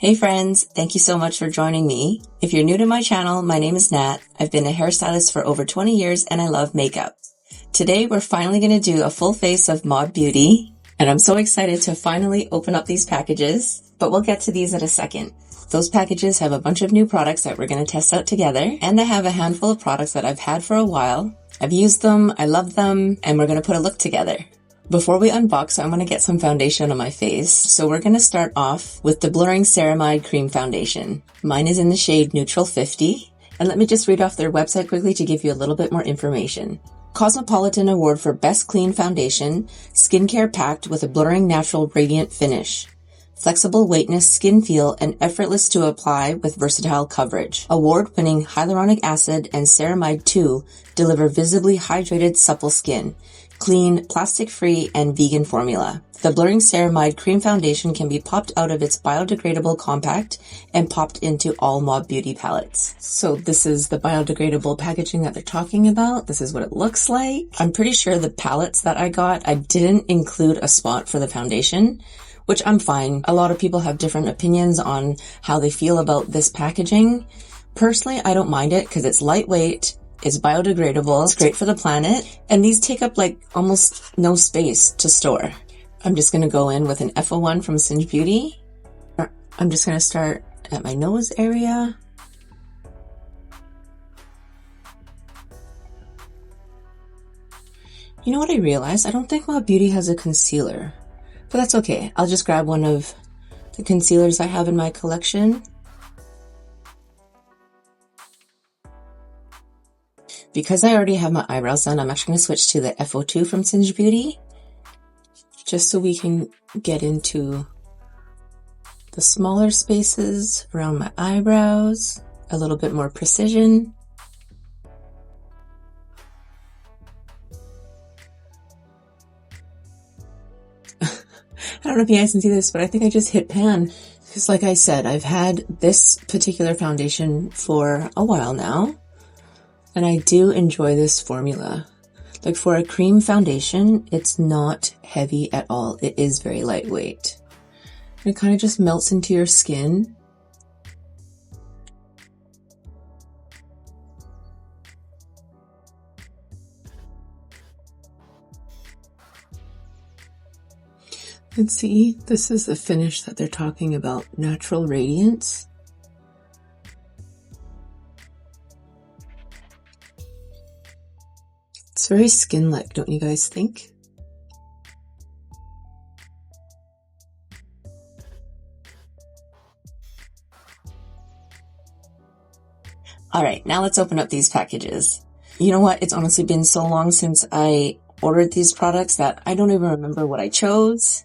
Hey friends, thank you so much for joining me. If you're new to my channel, my name is Nat. I've been a hairstylist for over 20 years and I love makeup. Today we're finally going to do a full face of Mod Beauty, and I'm so excited to finally open up these packages, but we'll get to these in a second. Those packages have a bunch of new products that we're going to test out together, and I have a handful of products that I've had for a while. I've used them, I love them, and we're going to put a look together. Before we unbox, I want to get some foundation on my face, so we're going to start off with the Blurring Ceramide Cream Foundation. Mine is in the shade Neutral 50, and let me just read off their website quickly to give you a little bit more information. Cosmopolitan Award for Best Clean Foundation, skincare packed with a blurring natural radiant finish. Flexible weightness, skin feel, and effortless to apply with versatile coverage. Award-winning hyaluronic acid and ceramide 2 deliver visibly hydrated, supple skin. Clean, plastic-free, and vegan formula. The Blurring Ceramide Cream Foundation can be popped out of its biodegradable compact and popped into all Mod Beauty palettes. So this is the biodegradable packaging that they're talking about. This is what it looks like. I'm pretty sure the palettes that I got, I didn't include a spot for the foundation, which I'm fine. A lot of people have different opinions on how they feel about this packaging. Personally, I don't mind it because it's lightweight. It's biodegradable, it's great for the planet, and these take up like almost no space to store. I'm just going to go in with an F01 from Singe Beauty. I'm just going to start at my nose area. You know what I realized? I don't think Mod Beauty has a concealer, but that's okay. I'll just grab one of the concealers I have in my collection. Because I already have my eyebrows done, I'm actually going to switch to the F02 from Singe Beauty, just so we can get into the smaller spaces around my eyebrows, a little bit more precision. I don't know if you guys can see this, but I think I just hit pan. Because like I said, I've had this particular foundation for a while now. And I do enjoy this formula. Like for a cream foundation, it's not heavy at all. It is very lightweight. And it kind of just melts into your skin. And see, this is the finish that they're talking about, natural radiance. It's very skin-like, don't you guys think? Alright, now let's open up these packages. You know what? It's honestly been so long since I ordered these products that I don't even remember what I chose.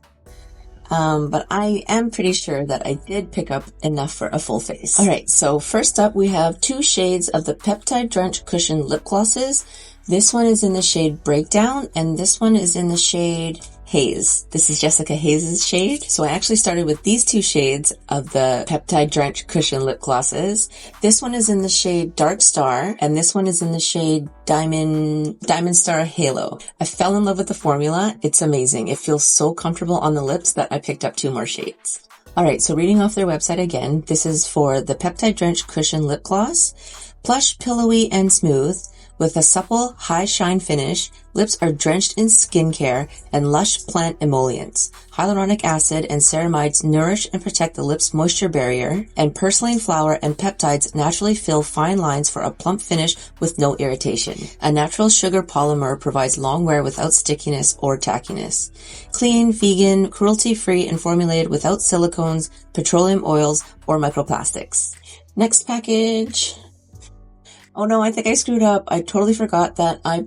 But I am pretty sure that I did pick up enough for a full face. Alright, so first up we have 2 shades of the Peptide Drench Cushion Lip Glosses. This one is in the shade Breakdown, and this one is in the shade Haze. This is Jessica Haze's shade. So I actually started with these 2 shades of the Peptide Drench Cushion Lip Glosses. This one is in the shade Dark Star, and this one is in the shade Diamond Star Halo. I fell in love with the formula. It's amazing. It feels so comfortable on the lips that I picked up 2 more shades. Alright, so reading off their website again, this is for the Peptide Drench Cushion Lip Gloss. Plush, pillowy, and smooth. With a supple, high shine finish, lips are drenched in skincare and lush plant emollients. Hyaluronic acid and ceramides nourish and protect the lips' moisture barrier, and purslane flower and peptides naturally fill fine lines for a plump finish with no irritation. A natural sugar polymer provides long wear without stickiness or tackiness. Clean, vegan, cruelty-free, and formulated without silicones, petroleum oils, or microplastics. Next package. Oh no, I think I screwed up. I totally forgot that I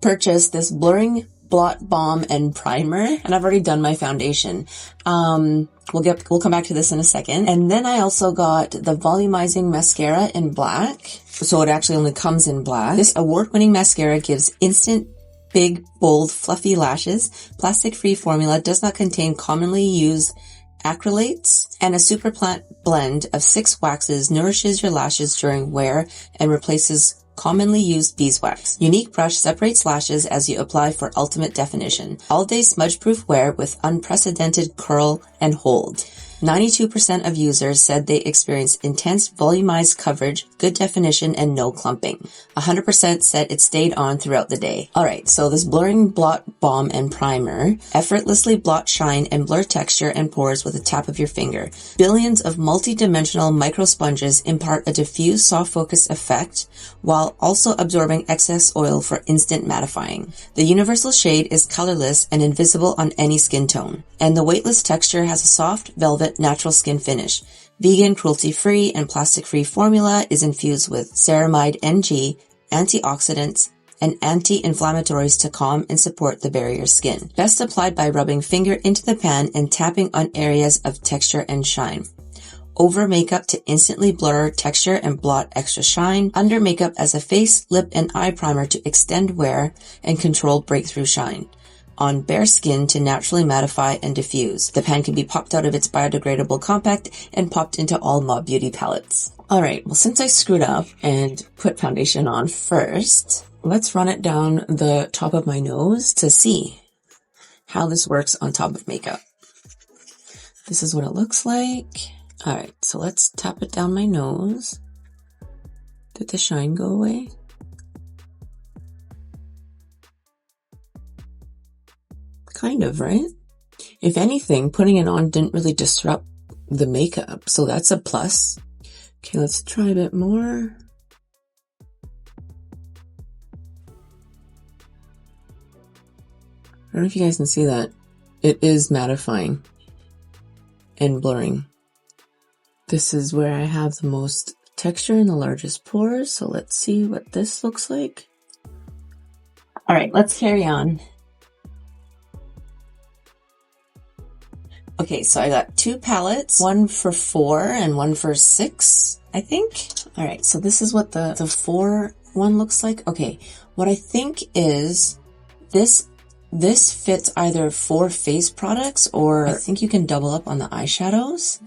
purchased this Blurring Blot Balm and Primer, and I've already done my foundation. We'll come back to this in a second. And then I also got the Volumizing Mascara in black. So it actually only comes in black. This award-winning mascara gives instant, big, bold, fluffy lashes. Plastic-free formula does not contain commonly used acrylates, and a super plant blend of 6 waxes nourishes your lashes during wear and replaces commonly used beeswax. Unique brush separates lashes as you apply for ultimate definition. All-day smudge-proof wear with unprecedented curl and hold. 92% of users said they experienced intense volumized coverage, good definition, and no clumping. 100% said it stayed on throughout the day. Alright, so this blurring blot balm and primer effortlessly blot shine and blur texture and pores with a tap of your finger. Billions of multi-dimensional micro sponges impart a diffuse soft focus effect while also absorbing excess oil for instant mattifying. The universal shade is colorless and invisible on any skin tone, and the weightless texture has a soft, velvet, natural skin finish. Vegan, cruelty-free, and plastic-free formula is infused with Ceramide NG, antioxidants, and anti-inflammatories to calm and support the barrier skin. Best applied by rubbing finger into the pan and tapping on areas of texture and shine. Over makeup to instantly blur texture and blot extra shine. Under makeup as a face, lip, and eye primer to extend wear and control breakthrough shine. On bare skin to naturally mattify and diffuse. The pan can be popped out of its biodegradable compact and popped into all Mob Beauty palettes. Alright, well since I screwed up and put foundation on first, let's run it down the top of my nose to see how this works on top of makeup. This is what it looks like. Alright, so let's tap it down my nose. Did the shine go away? Kind of, right? If anything, putting it on didn't really disrupt the makeup, so that's a plus. Okay, let's try a bit more. I don't know if you guys can see that. It is mattifying and blurring. This is where I have the most texture and the largest pores, so let's see what this looks like. Alright, let's carry on. Okay, so I got two palettes, one for 4 and one for 6, I think. Alright, so this is what the 4 one looks like. Okay, what I think is this fits either 4 face products or I think you can double up on the eyeshadows.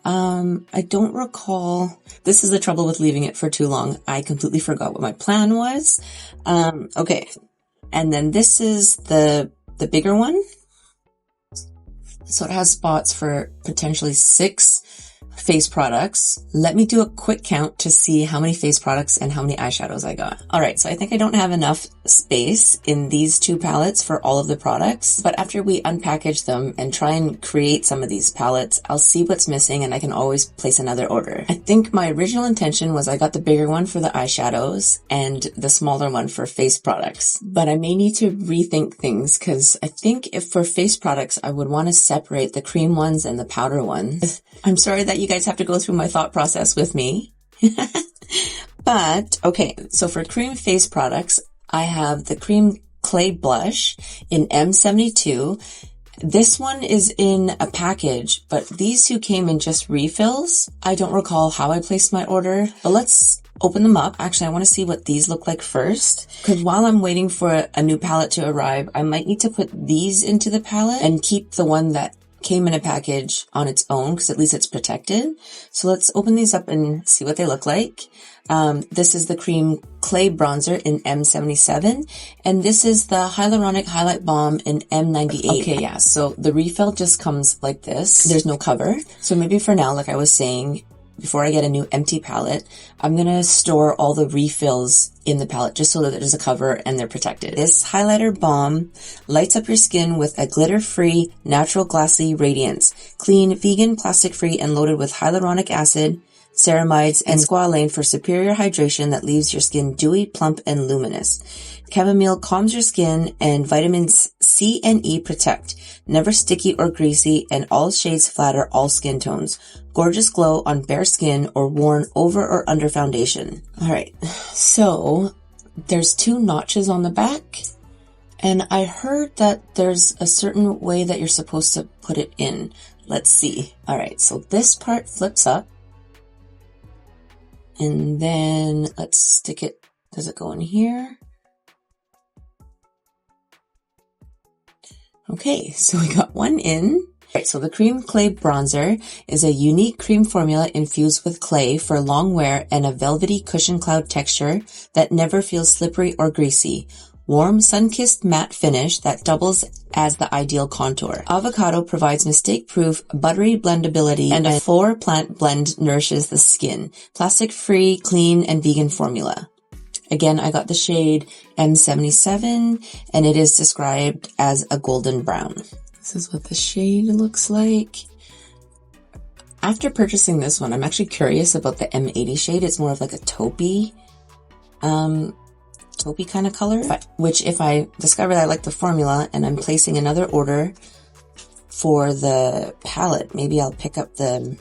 I don't recall. This is the trouble with leaving it for too long. I completely forgot what my plan was. Okay. And then this is the bigger one. So it has spots for potentially 6 face products. Let me do a quick count to see how many face products and how many eyeshadows I got. Alright, so I think I don't have enough space in these 2 palettes for all of the products, but after we unpackage them and try and create some of these palettes, I'll see what's missing and I can always place another order. I think my original intention was I got the bigger one for the eyeshadows and the smaller one for face products, but I may need to rethink things because I think if for face products I would want to separate the cream ones and the powder ones. I'm sorry that you guys have to go through my thought process with me. But, okay, so for cream face products, I have the cream clay blush in M72. This one is in a package, but these 2 came in just refills. I don't recall how I placed my order, but let's open them up. Actually, I want to see what these look like first, because while I'm waiting for a new palette to arrive, I might need to put these into the palette and keep the one that came in a package on its own because at least it's protected. So let's open these up and see what they look like. This is the cream clay bronzer in M77 and this is the hyaluronic highlight balm in M98. Okay, yeah, so the refill just comes like this. There's no cover. So maybe for now, like I was saying, before I get a new empty palette, I'm gonna store all the refills in the palette just so that there's a cover and they're protected. This highlighter balm lights up your skin with a glitter-free, natural glassy radiance. Clean, vegan, plastic-free, and loaded with hyaluronic acid, ceramides, and squalane for superior hydration that leaves your skin dewy, plump, and luminous. Chamomile calms your skin and vitamins C and E protect. Never sticky or greasy and all shades flatter all skin tones. Gorgeous glow on bare skin or worn over or under foundation. Alright, so there's 2 notches on the back and I heard that there's a certain way that you're supposed to put it in. Let's see. Alright, so this part flips up and then let's stick it. Does it go in here? Okay, so we got one in. Right, so the cream clay bronzer is a unique cream formula infused with clay for long wear and a velvety cushion cloud texture that never feels slippery or greasy. Warm, sun-kissed matte finish that doubles as the ideal contour. Avocado provides mistake-proof, buttery blendability, and a 4-plant blend nourishes the skin. Plastic-free, clean, and vegan formula. Again, I got the shade M77, and it is described as a golden brown. This is what the shade looks like. After purchasing this one, I'm actually curious about the M80 shade. It's more of like a taupey kind of color, which if I discover that I like the formula and I'm placing another order for the palette, maybe I'll pick up the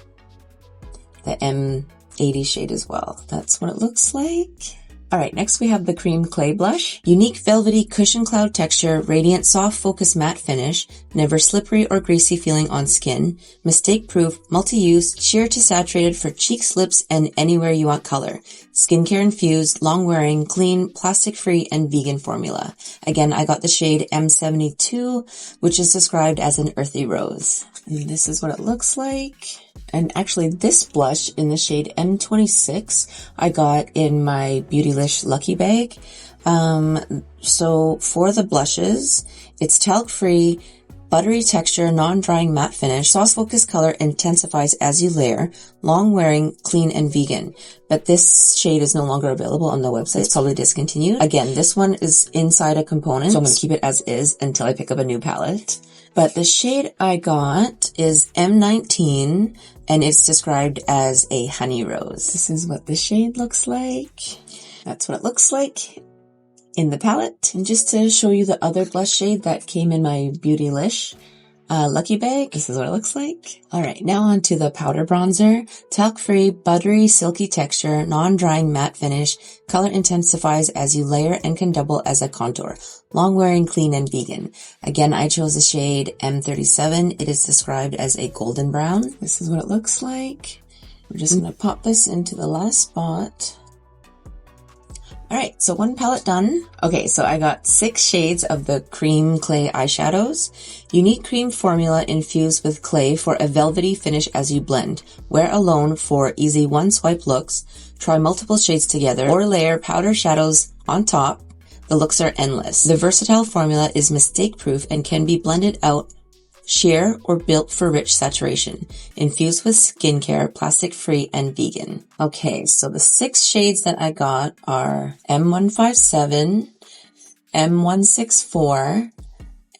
M80 shade as well. That's what it looks like. Alright, next we have the Cream Clay Blush. Unique velvety cushion cloud texture, radiant soft focus matte finish, never slippery or greasy feeling on skin, mistake-proof, multi-use, sheer to saturated for cheeks, lips, and anywhere you want color. Skincare infused, long-wearing, clean, plastic-free, and vegan formula. Again, I got the shade M72, which is described as an earthy rose. And this is what it looks like. And actually this blush in the shade M26 I got in my Beautylish Lucky Bag. So for the blushes, it's talc-free, buttery texture, non-drying matte finish, sauce focus color intensifies as you layer, long-wearing, clean, and vegan. But this shade is no longer available on the website. It's probably discontinued. Again, this one is inside a component, so I'm going to keep it as is until I pick up a new palette. But the shade I got is M19, and it's described as a honey rose. This is what the shade looks like. That's what it looks like in the palette. And just to show you the other blush shade that came in my Beautylish Lucky Bag, this is what it looks like. Alright, now on to the powder bronzer. Talc-free, buttery, silky texture, non-drying matte finish, color intensifies as you layer and can double as a contour. Long-wearing, clean, and vegan. Again, I chose the shade M37. It is described as a golden brown. This is what it looks like. We're just going to pop this into the last spot. Alright, so one palette done. Okay, so I got 6 shades of the Cream Clay eyeshadows. Unique cream formula infused with clay for a velvety finish as you blend. Wear alone for easy one-swipe looks. Try multiple shades together or layer powder shadows on top. The looks are endless. The versatile formula is mistake-proof and can be blended out, sheer, or built for rich saturation. Infused with skincare, plastic-free, and vegan. Okay, so the 6 shades that I got are M157, M164,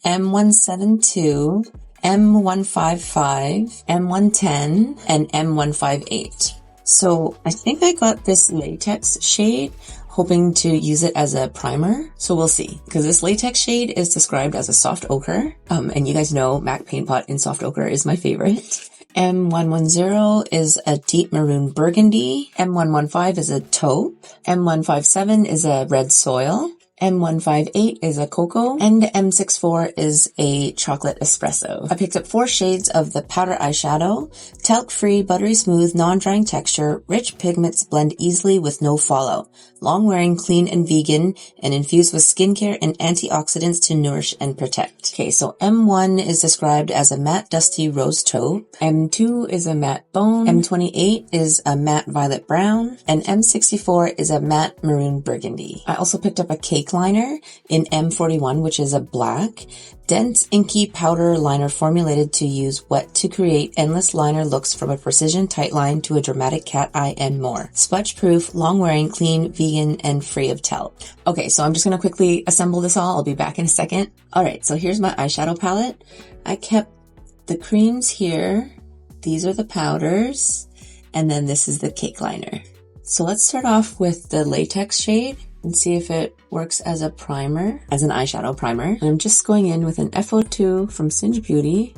M172, M155, M110, and M158. So I think I got this latex shade hoping to use it as a primer. So we'll see, because this latex shade is described as a soft ochre. And you guys know MAC Paint Pot in soft ochre is my favorite. M110 is a deep maroon burgundy. M115 is a taupe. M157 is a red soil. M158 is a cocoa, and M64 is a chocolate espresso. I picked up 4 shades of the powder eyeshadow. Talc-free, buttery smooth, non-drying texture, rich pigments blend easily with no fallout. Long-wearing, clean, and vegan, and infused with skincare and antioxidants to nourish and protect. Okay, so M1 is described as a matte dusty rose taupe. M2 is a matte bone. M28 is a matte violet brown. And M64 is a matte maroon burgundy. I also picked up a cake liner in M41, which is a black. Dense, inky powder liner formulated to use wet to create endless liner looks from a precision tight line to a dramatic cat eye and more. Smudge-proof, long-wearing, clean, vegan, and free of talc. Okay, so I'm just going to quickly assemble this all. I'll be back in a second. Alright, so here's my eyeshadow palette. I kept the creams here. These are the powders. And then this is the cake liner. So let's start off with the latex shade and see if it works as a primer, as an eyeshadow primer. And I'm just going in with an FO2 from Singe Beauty.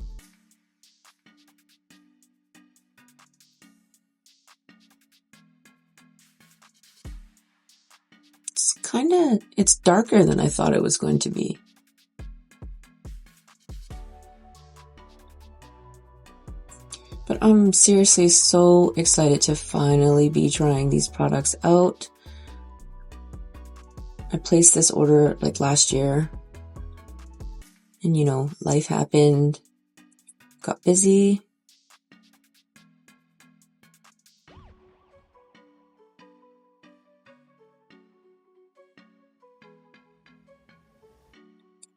It's darker than I thought it was going to be. But I'm seriously so excited to finally be trying these products out. I placed this order like last year. And you know, life happened, got busy.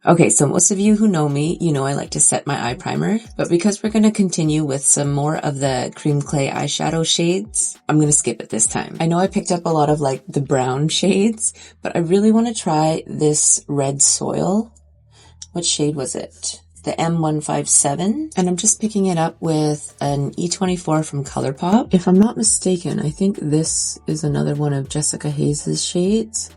Okay, so most of you who know me, you know I like to set my eye primer, but because we're going to continue with some more of the cream clay eyeshadow shades, I'm going to skip it this time. I know I picked up a lot of like the brown shades, but I really want to try this red soil. What shade was it? The M157, and I'm just picking it up with an E24 from ColourPop. If I'm not mistaken, I think this is another one of Jessica Haze's shades.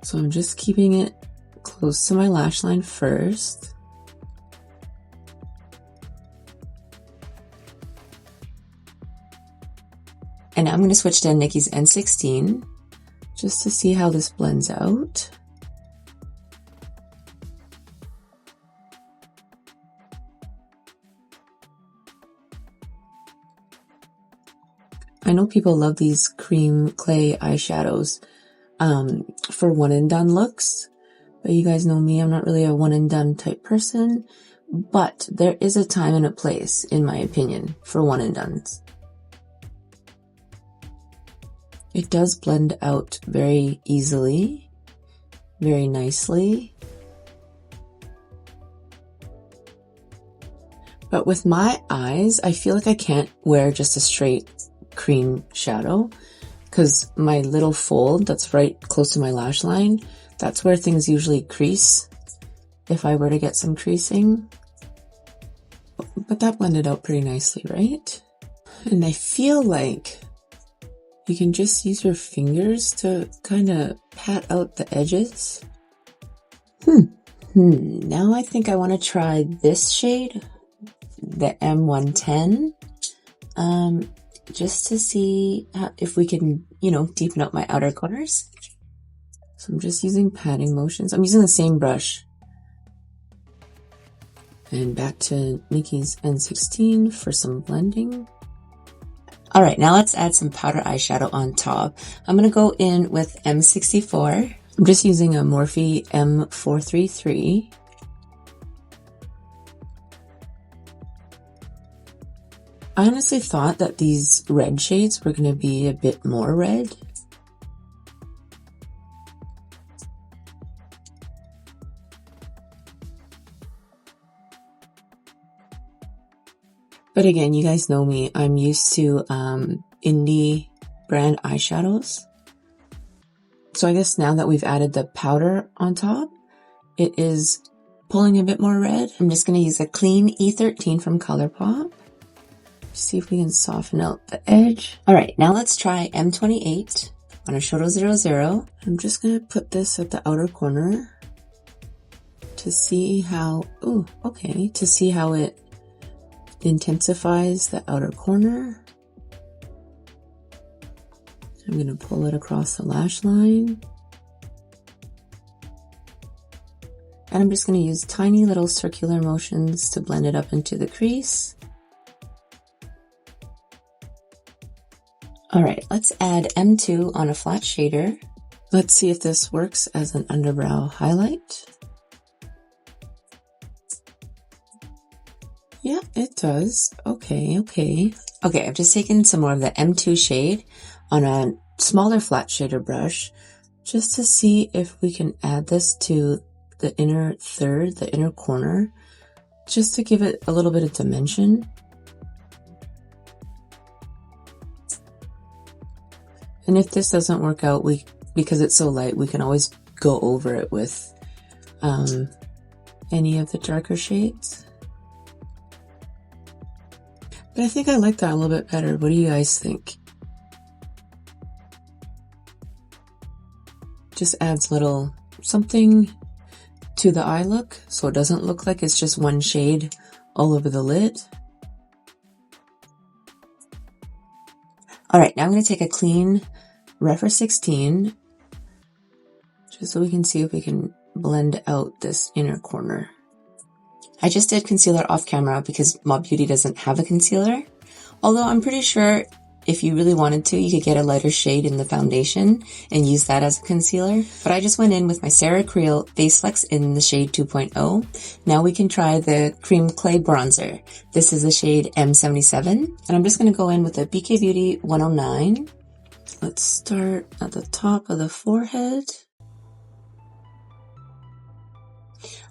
So I'm just keeping it close to my lash line first. And now I'm going to switch to Nikki's N16 just to see how this blends out. I know people love these cream clay eyeshadows for one and done looks, but you guys know me, I'm not really a one and done type person, but there is a time and a place, in my opinion, for one and dones. It does blend out very easily, very nicely. But with my eyes, I feel like I can't wear just a straight cream shadow, because my little fold that's right close to my lash line, that's where things usually crease if I were to get some creasing. But that blended out pretty nicely, right? And I feel like you can just use your fingers to kind of pat out the edges. Now I think I want to try this shade, the M110. Just to see if we can, you know, deepen up my outer corners. So I'm just using patting motions. I'm using the same brush. And back to Nikki's N16 for some blending. All right, now let's add some powder eyeshadow on top. I'm going to go in with M64. I'm just using a Morphe M433. I honestly thought that these red shades were going to be a bit more red. But again, you guys know me, I'm used to indie brand eyeshadows. So I guess now that we've added the powder on top, it is pulling a bit more red. I'm just going to use a clean E13 from ColourPop. See if we can soften out the edge. All right, now let's try M28 on a Shoto 00. I'm just going to put this at the outer corner to see how, to see how it intensifies the outer corner. I'm going to pull it across the lash line. And I'm just going to use tiny little circular motions to blend it up into the crease. All right, let's add M2 on a flat shader. Let's see if this works as an underbrow highlight. Yeah, it does. Okay. Okay, I've just taken some more of the M2 shade on a smaller flat shader brush just to see if we can add this to the inner third, the inner corner, just to give it a little bit of dimension. And if this doesn't work out, because it's so light, we can always go over it with any of the darker shades. But I think I like that a little bit better. What do you guys think? Just adds little something to the eye look, so it doesn't look like it's just one shade all over the lid. All right, now I'm going to take a clean Refer 16 just so we can see if we can blend out this inner corner. I just did concealer off camera because Mob Beauty doesn't have a concealer, although I'm pretty sure if you really wanted to, you could get a lighter shade in the foundation and use that as a concealer. But I just went in with my Sarah Creel Face Flex in the shade 2.0. Now we can try the Cream Clay Bronzer. This is the shade M77. And I'm just going to go in with a BK Beauty 109. Let's start at the top of the forehead.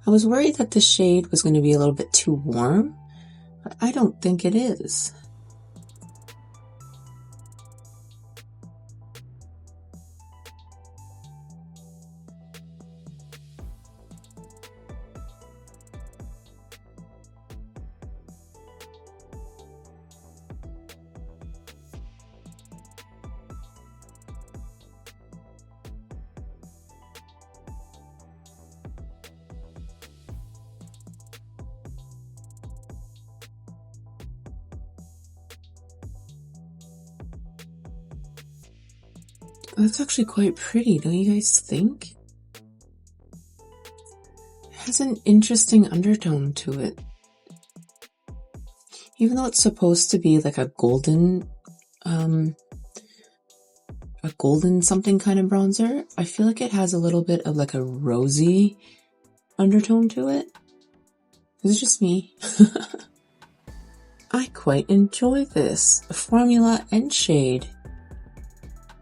I was worried that the shade was going to be a little bit too warm, but I don't think it is. That's actually quite pretty, don't you guys think? It has an interesting undertone to it. Even though it's supposed to be like a golden something kind of bronzer, I feel like it has a little bit of like a rosy undertone to it. Is it just me? I quite enjoy this formula and shade.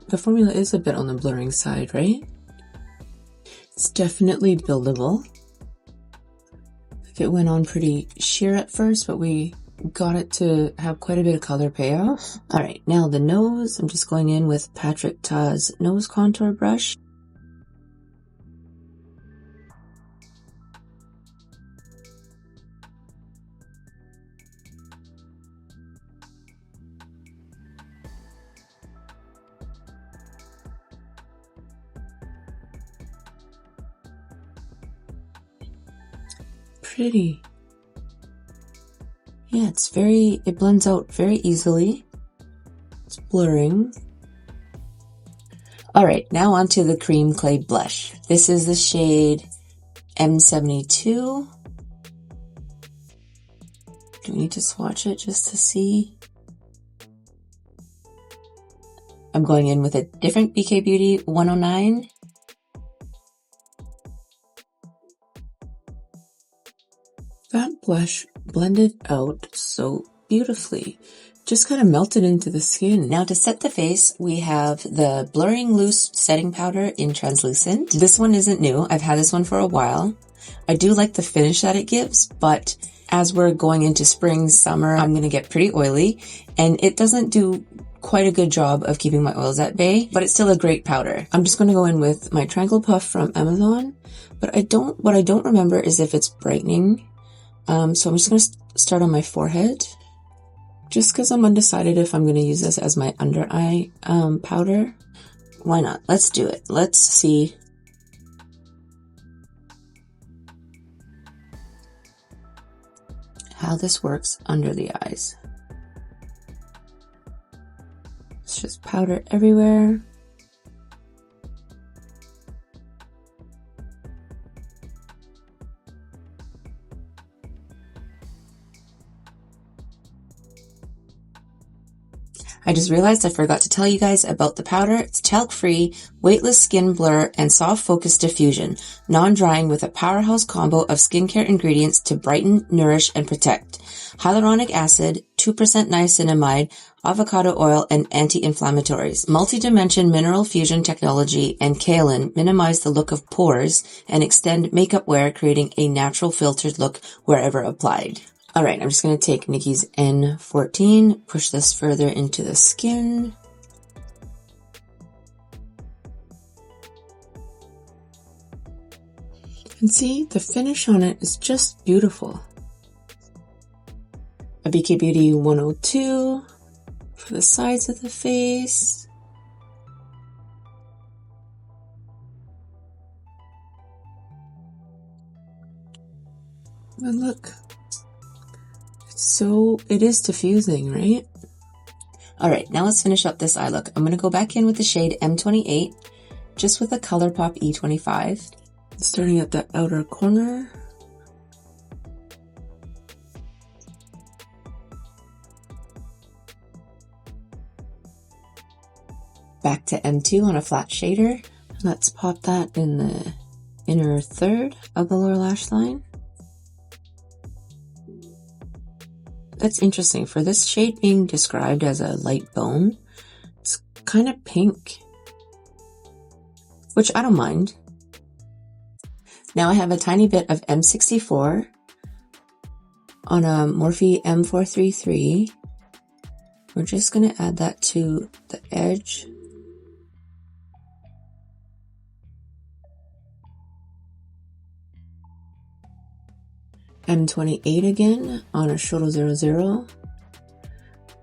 The formula is a bit on the blurring side, right? It's definitely buildable. It went on pretty sheer at first, but we got it to have quite a bit of color payoff. All right, now the nose. I'm just going in with Patrick Ta's nose contour brush. Pretty. Yeah, it blends out very easily. It's blurring. All right, now onto the cream clay blush. This is the shade M72. Do we need to swatch it just to see? I'm going in with a different BK Beauty 109. That blush blended out so beautifully. Just kind of melted into the skin. Now to set the face, we have the Blurring Loose Setting Powder in Translucent. This one isn't new. I've had this one for a while. I do like the finish that it gives, but as we're going into spring, summer, I'm going to get pretty oily, and it doesn't do quite a good job of keeping my oils at bay, but it's still a great powder. I'm just going to go in with my Tranquil Puff from Amazon, but what I don't remember is if it's brightening. So I'm just going to start on my forehead, just because I'm undecided if I'm going to use this as my under eye powder. Why not? Let's do it. Let's see. How this works under the eyes. It's just powder everywhere. I just realized I forgot to tell you guys about the powder. It's talc-free, weightless skin blur, and soft focus diffusion, non-drying with a powerhouse combo of skincare ingredients to brighten, nourish, and protect. Hyaluronic acid, 2% niacinamide, avocado oil, and anti-inflammatories. Multi-dimension mineral fusion technology and kaolin minimize the look of pores and extend makeup wear, creating a natural filtered look wherever applied. All right, I'm just going to take Nikki's N14, push this further into the skin. And see, the finish on it is just beautiful. A BK Beauty 102 for the sides of the face. And look. So it is diffusing, right? All right, now let's finish up this eye look. I'm going to go back in with the shade M28, just with the ColourPop E25. Starting at the outer corner. Back to M2 on a flat shader. Let's pop that in the inner third of the lower lash line. That's interesting. For this shade being described as a light bone, it's kind of pink, which I don't mind. Now I have a tiny bit of M64 on a Morphe M433. We're just going to add that to the edge. M28 again on a Shoto 00,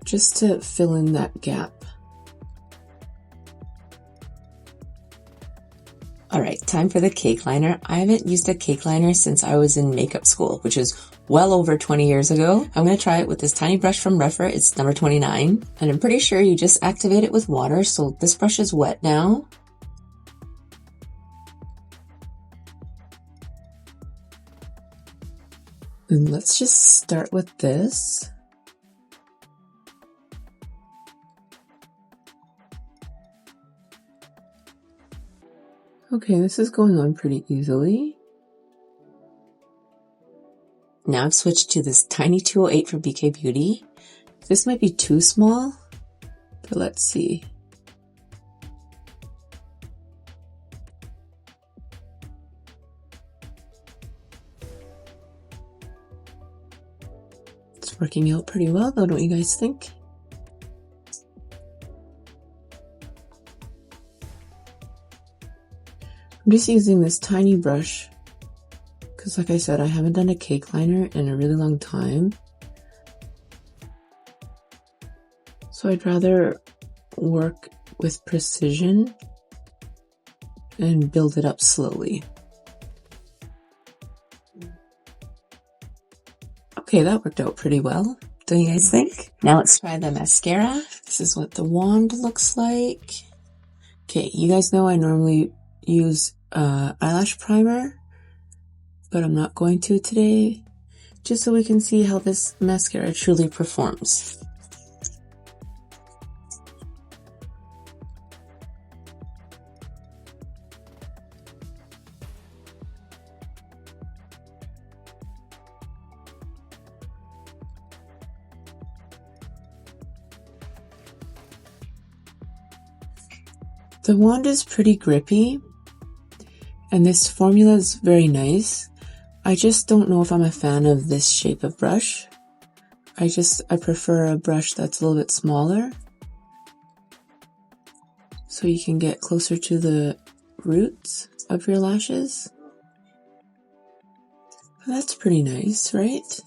just to fill in that gap. Alright, time for the cake liner. I haven't used a cake liner since I was in makeup school, which is well over 20 years ago. I'm going to try it with this tiny brush from Refer. It's number 29. And I'm pretty sure you just activate it with water, so this brush is wet now. And let's just start with this. Okay, this is going on pretty easily. Now I've switched to this tiny 208 from BK Beauty. This might be too small, but let's see. It's working out pretty well though, don't you guys think? I'm just using this tiny brush because, like I said, I haven't done a cake liner in a really long time. So I'd rather work with precision and build it up slowly. Okay, that worked out pretty well, don't you guys think? Now let's try the mascara. This is what the wand looks like. Okay, you guys know I normally use eyelash primer, but I'm not going to today, just so we can see how this mascara truly performs. The wand is pretty grippy, and this formula is very nice. I just don't know if I'm a fan of this shape of brush. I prefer a brush that's a little bit smaller, so you can get closer to the roots of your lashes. That's pretty nice, right?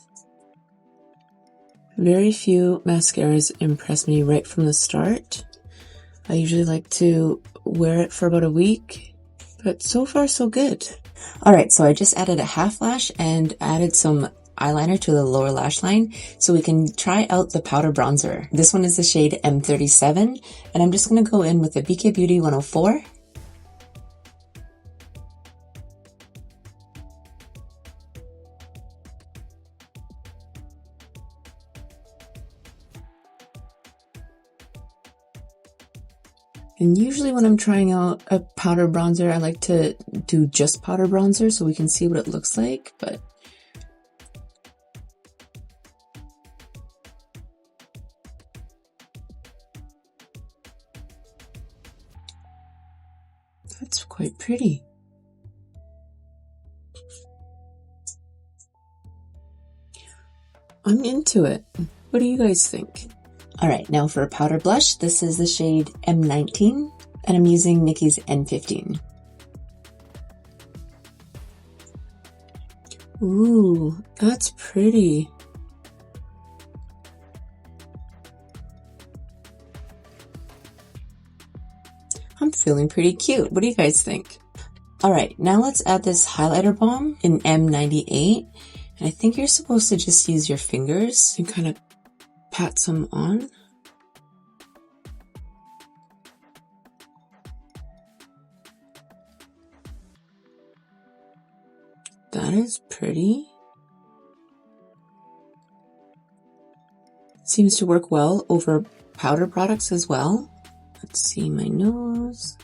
Very few mascaras impress me right from the start. I usually like to wear it for about a week, but so far so good. Alright, so I just added a half lash and added some eyeliner to the lower lash line so we can try out the powder bronzer. This one is the shade M37, and I'm just going to go in with the BK Beauty 104. And usually when I'm trying out a powder bronzer, I like to do just powder bronzer so we can see what it looks like, but that's quite pretty. I'm into it. What do you guys think? Alright, now for a powder blush, this is the shade M19, and I'm using Nikki's N15. Ooh, that's pretty. I'm feeling pretty cute. What do you guys think? Alright, now let's add this highlighter balm in M98, and I think you're supposed to just use your fingers and kind of pat some on. That is pretty. Seems to work well over powder products as well. Let's see my nose.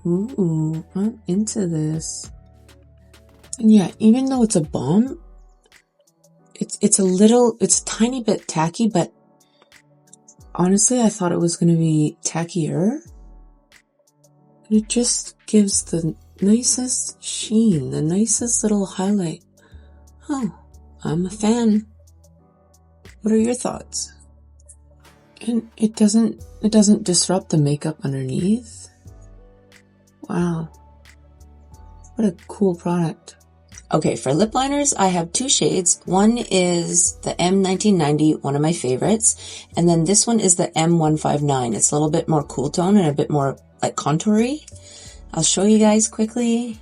Ooh, I'm into this. And yeah, even though it's a balm, it's a tiny bit tacky, but honestly, I thought it was going to be tackier. It just gives the nicest sheen, the nicest little highlight. Oh, I'm a fan. What are your thoughts? And it doesn't disrupt the makeup underneath. Wow. What a cool product. Okay, for lip liners, I have two shades. One is the M1990, one of my favorites. And then this one is the M159. It's a little bit more cool tone and a bit more like contoury. I'll show you guys quickly.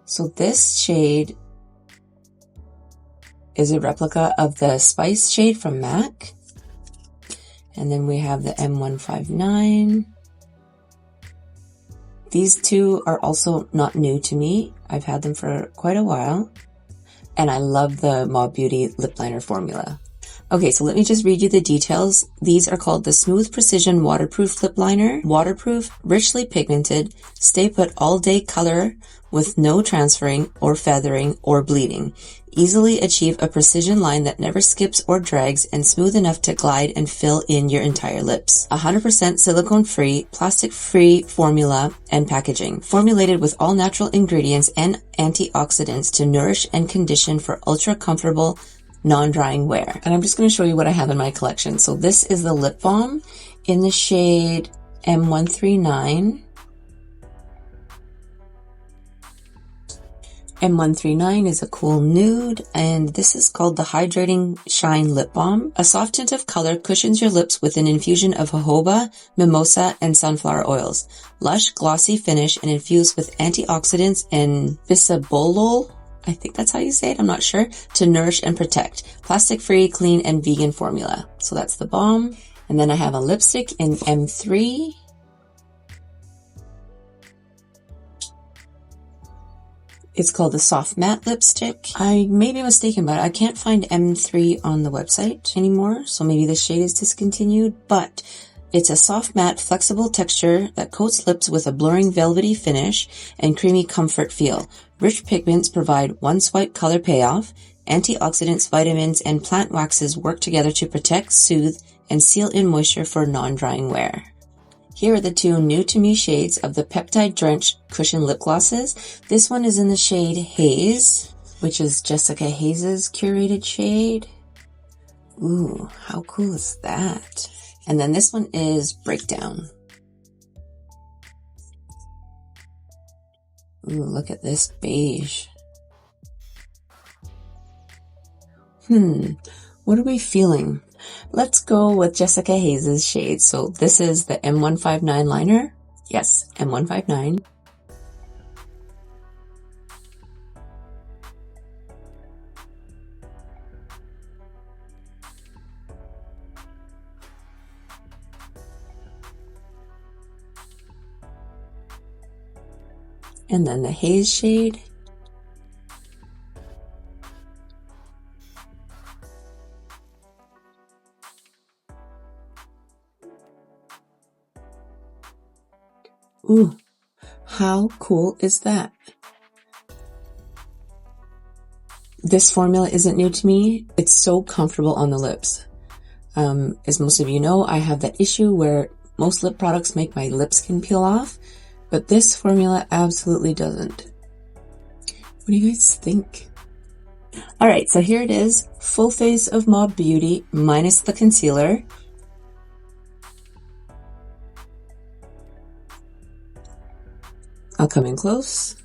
So this shade is a replica of the Spice shade from MAC. And then we have the M159. These two are also not new to me. I've had them for quite a while. And I love the Mob Beauty lip liner formula. Okay, so let me just read you the details. These are called the Smooth Precision Waterproof Lip Liner. Waterproof, richly pigmented, stay put all day color with no transferring or feathering or bleeding. Easily achieve a precision line that never skips or drags and smooth enough to glide and fill in your entire lips. 100% silicone-free, plastic-free formula and packaging. Formulated with all natural ingredients and antioxidants to nourish and condition for ultra-comfortable, non-drying wear. And I'm just going to show you what I have in my collection. So this is the lip balm in the shade M139. M139 is a cool nude, and this is called the Hydrating Shine Lip Balm. A soft tint of color cushions your lips with an infusion of jojoba, mimosa, and sunflower oils. Lush, glossy finish and infused with antioxidants and bisabolol, I think that's how you say it, I'm not sure, to nourish and protect. Plastic-free, clean, and vegan formula. So that's the balm. And then I have a lipstick in M3. It's called the Soft Matte Lipstick. I may be mistaken, but I can't find M3 on the website anymore, so maybe this shade is discontinued, but it's a soft matte, flexible texture that coats lips with a blurring velvety finish and creamy comfort feel. Rich pigments provide one swipe color payoff. Antioxidants, vitamins, and plant waxes work together to protect, soothe, and seal in moisture for non-drying wear. Here are the two new to me shades of the Peptide Drench Cushion Lip Glosses. This one is in the shade Haze, which is Jessica Haze's curated shade. Ooh, how cool is that? And then this one is Breakdown. Ooh, look at this beige. What are we feeling? Let's go with Jessica Haze's shade. So this is the M159 liner. Yes, M159. And then the Haze shade. Ooh, how cool is that? This formula isn't new to me. It's so comfortable on the lips. As most of you know, I have that issue where most lip products make my lip skin peel off, but this formula absolutely doesn't. What do you guys think? Alright, so here it is. Full face of Mob Beauty minus the concealer. I'll come in close.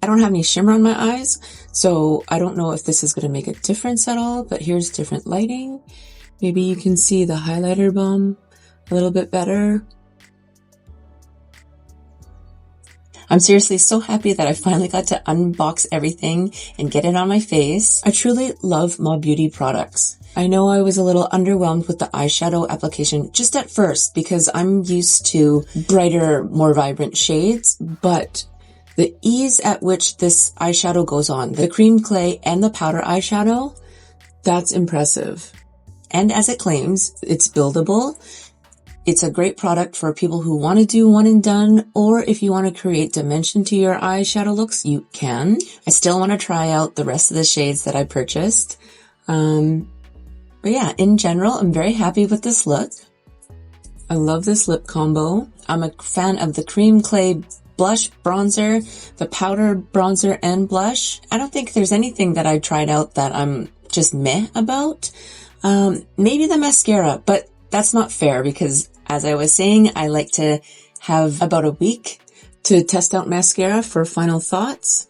I don't have any shimmer on my eyes, so I don't know if this is going to make a difference at all, but here's different lighting. Maybe you can see the highlighter balm a little bit better. I'm seriously so happy that I finally got to unbox everything and get it on my face. I truly love Mob Beauty products. I know I was a little underwhelmed with the eyeshadow application just at first because I'm used to brighter, more vibrant shades, but the ease at which this eyeshadow goes on, the cream clay and the powder eyeshadow, That's impressive. And as it claims, it's buildable. It's a great product for people who want to do one and done, or if you want to create dimension to your eyeshadow looks, you can. I still want to try out the rest of the shades that I purchased. But yeah, in general, I'm very happy with this look. I love this lip combo. I'm a fan of the cream clay blush bronzer, the powder bronzer and blush. I don't think there's anything that I tried out that I'm just meh about. Maybe the mascara, but that's not fair because as I was saying, I like to have about a week to test out mascara for final thoughts.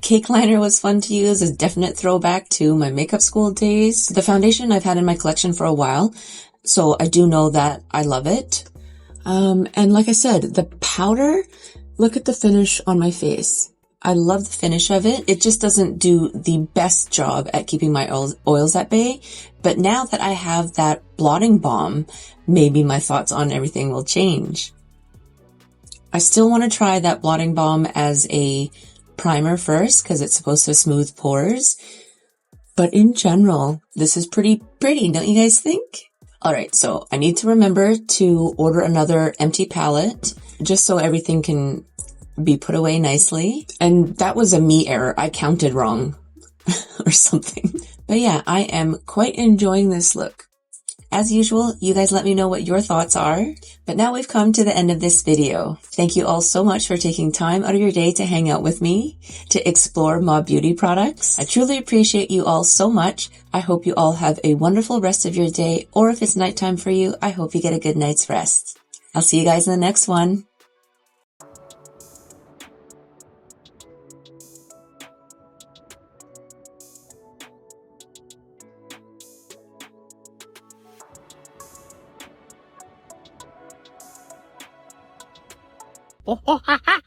Cake liner was fun to use, a definite throwback to my makeup school days. The foundation I've had in my collection for a while, so I do know that I love it. And like I said, the powder, look at the finish on my face. I love the finish of it. It just doesn't do the best job at keeping my oils at bay. But now that I have that blotting balm, maybe my thoughts on everything will change. I still want to try that blotting balm as a primer first because it's supposed to smooth pores. But in general, this is pretty, don't you guys think? Alright, so I need to remember to order another empty palette just so everything can be put away nicely. And that was a me error. I counted wrong or something. But yeah, I am quite enjoying this look. As usual, you guys let me know what your thoughts are. But now we've come to the end of this video. Thank you all so much for taking time out of your day to hang out with me, to explore more beauty products. I truly appreciate you all so much. I hope you all have a wonderful rest of your day, or if it's nighttime for you, I hope you get a good night's rest. I'll see you guys in the next one. Oh, oh, ha, ha.